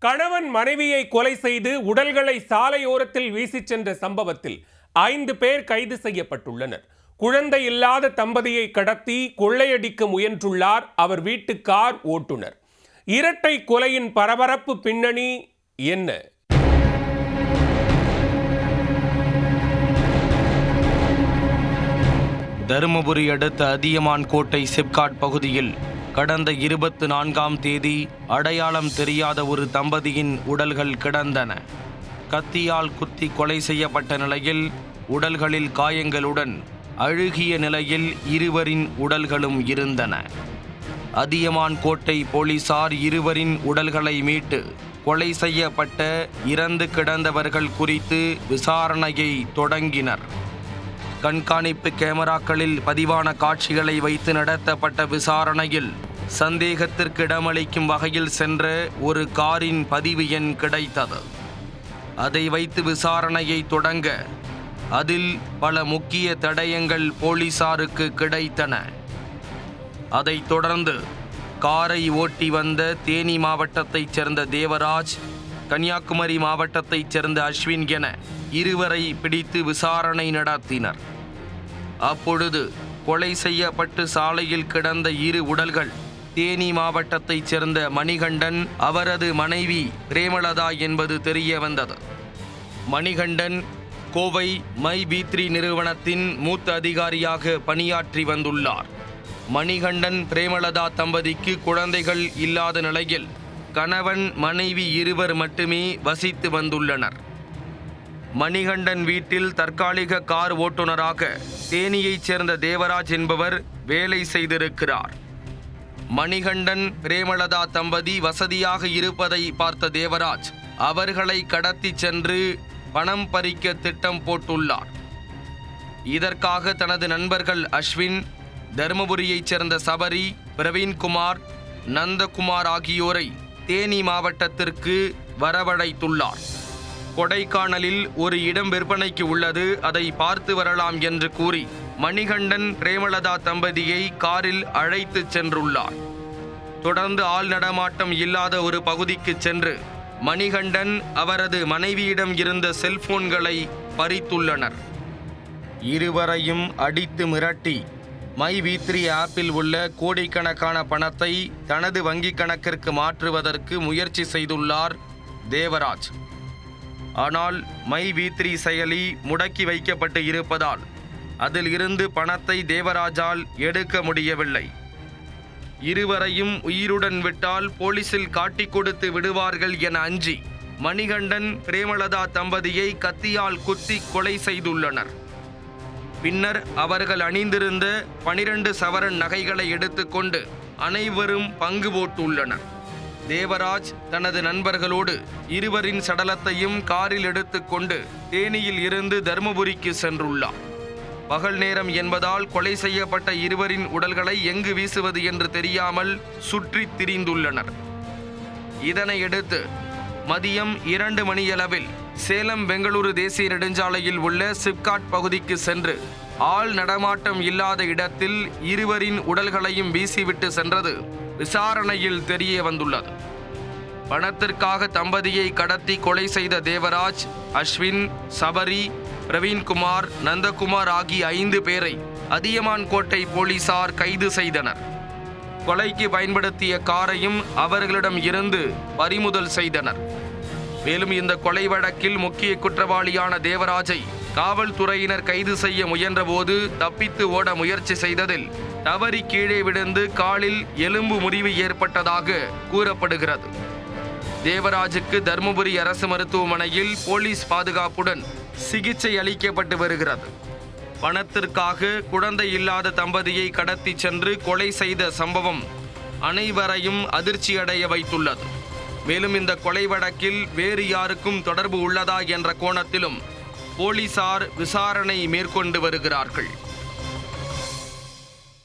கணவன் மனைவியை கொலை செய்து உடல்களை சாலையோரத்தில் வீசிச் சென்ற சம்பவத்தில் 5 பேர் கைது செய்யப்பட்டுள்ளனர். குழந்தை இல்லாத தம்பதியை கடத்தி கொள்ளையடிக்க முயன்றுள்ளார் அவர் வீட்டு கார் ஓட்டுநர். இரட்டை கொலையின் பரபரப்பு பின்னணி என்ன? தருமபுரி அடுத்த அதியமான் கோட்டை சிப்காட் பகுதியில் கடந்த 24ஆம் தேதி அடையாளம் தெரியாத ஒரு தம்பதியின் உடல்கள் கிடந்தன. கத்தியால் குத்தி கொலை செய்யப்பட்ட நிலையில் உடல்களில் காயங்களுடன் அழுகிய நிலையில் இருவரின் உடல்களும் இருந்தன. அதியமான் கோட்டை போலீசார் இருவரின் உடல்களை மீட்டு கொலை செய்யப்பட்ட இறந்து கிடந்தவர்கள் குறித்து விசாரணையை தொடங்கினர். கண்காணிப்பு கேமராக்களில் பதிவான காட்சிகளை வைத்து நடத்தப்பட்ட விசாரணையில் சந்தேகத்திற்கு இடமளிக்கும் வகையில் சென்ற ஒரு காரின் பதிவு எண் கிடைத்தது. அதை வைத்து விசாரணையை தொடங்க அதில் பல முக்கிய தடயங்கள் போலீசாருக்கு கிடைத்தன. அதைத் தொடர்ந்து காரை ஓட்டி வந்த தேனி மாவட்டத்தைச் சேர்ந்த தேவராஜ், கன்னியாகுமரி மாவட்டத்தைச் சேர்ந்த அஸ்வின் என இருவரை பிடித்து விசாரணை நடத்தினர். அப்பொழுது கொலை செய்யப்பட்டு சாலையில் கிடந்த இரு உடல்கள் தேனி மாவட்டத்தைச் சேர்ந்த மணிகண்டன், அவரது மனைவி பிரேமலதா என்பது தெரிய வந்தது. மணிகண்டன் கோவை மை-B3 நிறுவனத்தின் மூத்த அதிகாரியாக பணியாற்றி வந்துள்ளார். மணிகண்டன் பிரேமலதா தம்பதிக்கு குழந்தைகள் இல்லாத நிலையில் கணவன் மனைவி இருவர் மட்டுமே வசித்து வந்துள்ளனர். மணிகண்டன் வீட்டில் தற்காலிக கார் ஓட்டுநராக தேனியைச் சேர்ந்த தேவராஜ் என்பவர் வேலை செய்திருக்கிறார். மணிகண்டன் பிரேமலதா தம்பதி வசதியாக இருப்பதை பார்த்த தேவராஜ் அவர்களை கடத்தி சென்று பணம் பறிக்க திட்டம் போட்டுள்ளார். இதற்காக தனது நண்பர்கள் அஸ்வின், தருமபுரியைச் சேர்ந்த சபரி, பிரவீன்குமார், நந்தகுமார் ஆகியோரை தேனி மாவட்டத்திற்கு வரவழைத்துள்ளார். கொடைக்கானலில் ஒரு இடம் விற்பனைக்கு உள்ளது, அதை பார்த்து வரலாம் என்று கூறி மணிகண்டன் பிரேமலதா தம்பதியை காரில் அழைத்து சென்றுள்ளார். தொடர்ந்து ஆள் நடமாட்டம் இல்லாத ஒரு பகுதிக்கு சென்று மணிகண்டன் அவரது மனைவியிடம் இருந்த செல்போன்களை பறித்துள்ளனர். இருவரையும் அடித்து மிரட்டி மை-B3 ஆப்பில் உள்ள கோடிக்கணக்கான பணத்தை தனது வங்கி கணக்கிற்கு மாற்றுவதற்கு முயற்சி செய்துள்ளார் தேவராஜ். ஆனால் மை-B3 செயலி முடக்கி வைக்கப்பட்டு இருப்பதால் அதில் இருந்து பணத்தை தேவராஜால் எடுக்க முடியவில்லை. இருவரையும் உயிருடன் விட்டால் போலீசில் காட்டிக் கொடுத்து விடுவார்கள் என அஞ்சி மணிகண்டன் பிரேமலதா தம்பதியை கத்தியால் குத்தி கொலை செய்துள்ளனர். பின்னர் அவர்கள் அணிந்திருந்த 12 சவரன் நகைகளை எடுத்துக்கொண்டு அனைவரும் பங்கு போட்டுள்ளனர். தேவராஜ் தனது நண்பர்களோடு இருவரின் சடலத்தையும் காரில் எடுத்துக்கொண்டு தேனியில் இருந்து தருமபுரிக்கு சென்றுள்ளார். பகல் நேரம் என்பதால் கொலை செய்யப்பட்ட இருவரின் உடல்களை எங்கு வீசுவது என்று தெரியாமல் சுற்றி திரிந்துள்ளனர். இதனையடுத்து மதியம் 2 மணியளவில் சேலம் பெங்களூரு தேசிய நெடுஞ்சாலையில் உள்ள சிப்காட் பகுதிக்கு சென்று ஆள் நடமாட்டம் இல்லாத இடத்தில் இருவரின் உடல்களையும் வீசிவிட்டு சென்றது விசாரணையில் தெரிய வந்துள்ளது. பணத்திற்காக தம்பதியை கடத்தி கொலை செய்த தேவராஜ், அஸ்வின், சபரி, பிரவீன்குமார், நந்தகுமார் ஆகிய 5 பேரை அதியமான் கோட்டை போலீசார் கைது செய்தனர். கொலைக்கு பயன்படுத்திய காரையும் அவர்களிடம் இருந்து பறிமுதல் செய்தனர். மேலும் இந்த கொலை வழக்கில் முக்கிய குற்றவாளியான தேவராஜை காவல்துறையினர் கைது செய்ய முயன்றபோது தப்பித்து ஓட முயற்சி செய்ததில் தவறி கீழே விழுந்து காலில் எலும்பு முறிவு ஏற்பட்டதாக கூறப்படுகிறது. தேவராஜுக்கு தருமபுரி அரசு மருத்துவமனையில் போலீஸ் பாதுகாப்புடன் சிகிச்சை அளிக்கப்பட்டு வருகிறது. பணத்திற்காக குழந்தை இல்லாத தம்பதியை கடத்தி சென்று கொலை செய்த சம்பவம் அனைவரையும் அதிர்ச்சியடைய வைத்துள்ளது. மேலும் இந்த கொலை வழக்கில் வேறு யாருக்கும் தொடர்பு உள்ளதா என்ற கோணத்திலும் போலீசார் விசாரணை மேற்கொண்டு வருகிறார்கள்.